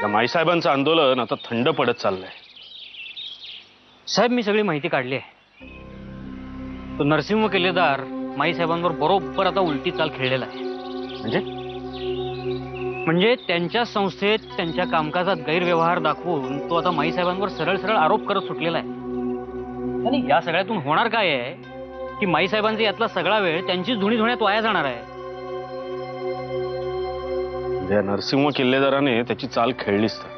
त्या माईसाहेबांचं आंदोलन आता थंड पडत चाललंय. साहेब मी सगळी माहिती काढली आहे. तो नरसिंह किल्लेदार माईसाहेबांवर बरोबर आता उलटी चाल खेळलेला आहे. म्हणजे त्यांच्या संस्थेत त्यांच्या कामकाजात गैरव्यवहार दाखवून तो आता माईसाहेबांवर सरळ सरळ आरोप करत सुटलेला आहे. आणि या सगळ्यातून होणार काय आहे की माईसाहेबांचा यातला सगळा वेळ त्यांचीच धुणी धुण्यात वाया जाणार आहे. या नरसिंह किल्लेदाराने त्याची चाल खेळलीच तर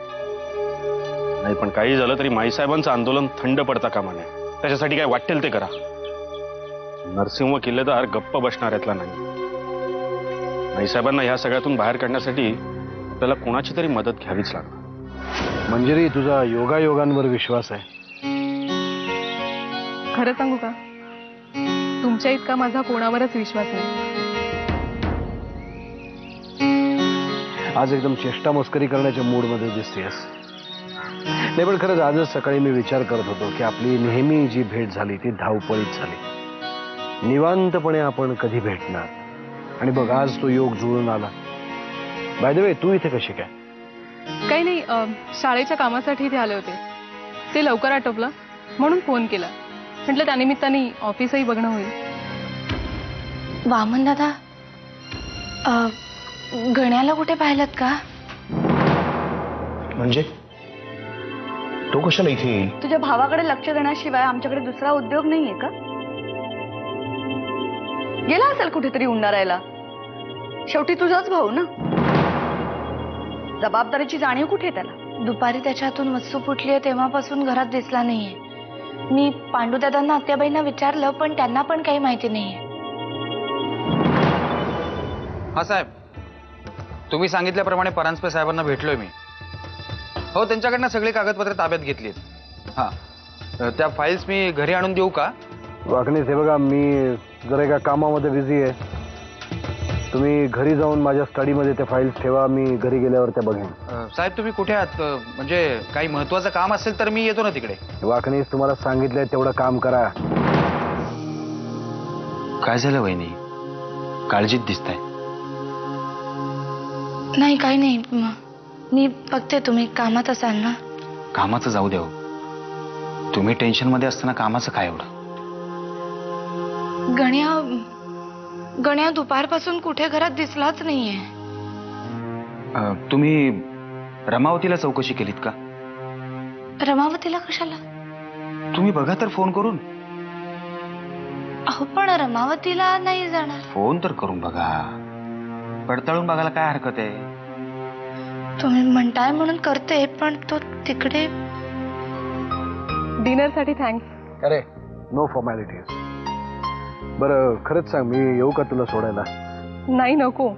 नाही, पण काही झालं तरी माईसाहेबांचं आंदोलन थंड पडता कामा नये. त्याच्यासाठी काय वाटेल ते करा. नरसिंह किल्लेदार गप्प बसणार यातला नाही. माईसाहेबांना ह्या सगळ्यातून बाहेर काढण्यासाठी आपल्याला कोणाची तरी मदत घ्यावीच लागणार. मंजिरी, तुझा योगायोगांवर विश्वास आहे? खरं सांगू का, तुमच्या इतका माझा कोणावरच विश्वास नाही. आज एकदम चेष्टा मस्करी करण्याच्या मूडमध्ये दिसतेस. नाही, पण खरंच आजच सकाळी मी विचार करत होतो की आपली नेहमी जी भेट झाली ती धावपळीत झाली. निवांतपणे आपण कधी भेटणार, आणि बघ आज तो योग जुळून आला. बाय द वे, तू इथे कशी काय? काही नाही, शाळेच्या कामासाठी इथे आले होते. ते लवकर आटोपलं म्हणून फोन केला. म्हटलं त्यानिमित्ताने ऑफिसही बघणं होईल. वामन दादा, गण्याला कुठे पाहिलं का? म्हणजे तो कशाला इथे येईल? तुझ्या भावाकडे लक्ष देण्याशिवाय आमच्याकडे दुसरा उद्योग नाहीये का? गेला असेल कुठेतरी उन्हाळ्याला. शेवटी तुझाच भाऊ ना, जबाबदारीची जाणीव कुठे त्याला? दुपारी त्याच्यातून वस्तू फुटली आहे तेव्हापासून घरात दिसला नाहीये. मी पांडुदादांना, आत्याबाईंना विचारलं पण त्यांना पण काही माहिती नाहीये. हा साहेब, तुम्ही सांगितल्याप्रमाणे परांजपे साहेबांना भेटलोय मी. हो, त्यांच्याकडनं सगळी कागदपत्रे ताब्यात घेतलीत. हां, त्या फाईल्स मी घरी आणून देऊ का? वाकणीस, हे बघा, मी जरा एका कामामध्ये बिझी आहे. तुम्ही घरी जाऊन माझ्या स्टडीमध्ये त्या फाईल्स ठेवा. मी घरी गेल्यावर त्या बघेन. साहेब तुम्ही कुठे आहात? म्हणजे काही महत्वाचं काम असेल तर मी येतो ना तिकडे. वाकणीस, तुम्हाला सांगितलंय तेवढं काम करा. काय झालं वहिनी? काळजीत दिसताय. नाही, काही नाही. मी बघते, तुम्ही कामात असाल ना. कामाचं जाऊ द्या. तुम्ही टेन्शनमध्ये असताना कामाचं काय एवढं? गण्या दुपारपासून कुठे घरात दिसलाच नाहीये. तुम्ही रमावतीला चौकशी केलीत का? रमावतीला कशाला? तुम्ही बघा तर फोन करून. अहो, पण रमावतीला नाही जाणार. फोन तर करून बघा. पडताळून बघायला काय हरकत आहे? तुम्ही म्हणताय म्हणून करते, पण तो तिकडे. डिनरसाठी थँक्स. अरे, नो फॉर्मॅलिटीज. बरं, खरंच सांग, मी येऊ का तुला सोडायला? नाही, नको,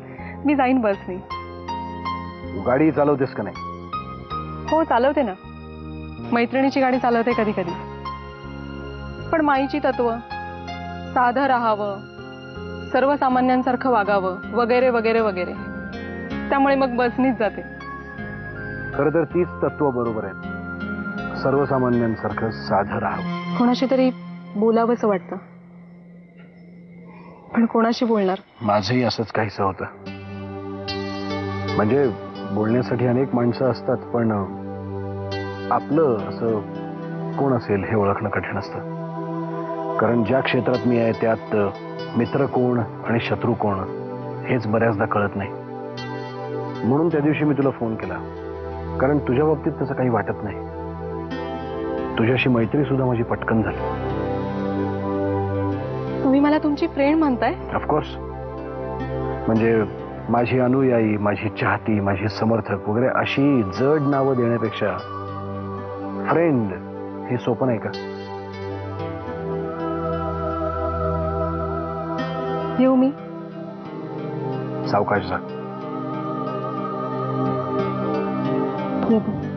मी जाईन बसने. तू गाडी चालवतेस का नाही? हो, चालवते ना. मैत्रिणीची गाडी चालवते कधी कधी. पण माईची तत्व, साधं राहावं, सर्वसामान्यांसारखं वागावं, वगैरे वगैरे वगैरे. त्यामुळे मग बसनीच जाते. खरं तर तीच तत्व बरोबर आहेत. सर्वसामान्यांसारखं साधं राहावं. कोणाशी तरी बोलावंसं वाटतं, पण कोणाशी बोलणार? माझंही असंच काहीसं होतं. म्हणजे बोलण्यासाठी अनेक माणसं असतात, पण आपलं असं कोण असेल हे ओळखणं कठीण असतं. कारण ज्या क्षेत्रात मी आहे त्यात मित्र कोण आणि शत्रू कोण हेच बऱ्याचदा कळत नाही. म्हणून त्या दिवशी मी तुला फोन केला, कारण तुझ्या बाबतीत तसं काही वाटत नाही. तुझ्याशी मैत्री सुद्धा माझी पटकन झाली. तुम्ही मला तुमची फ्रेंड म्हणताय? ऑफकोर्स. म्हणजे माझी अनुयायी, माझी चाहती, माझी समर्थक वगैरे अशी जड नावं देण्यापेक्षा फ्रेंड हे सोपं नाही का? येऊ मी? सावकाश जा. येते.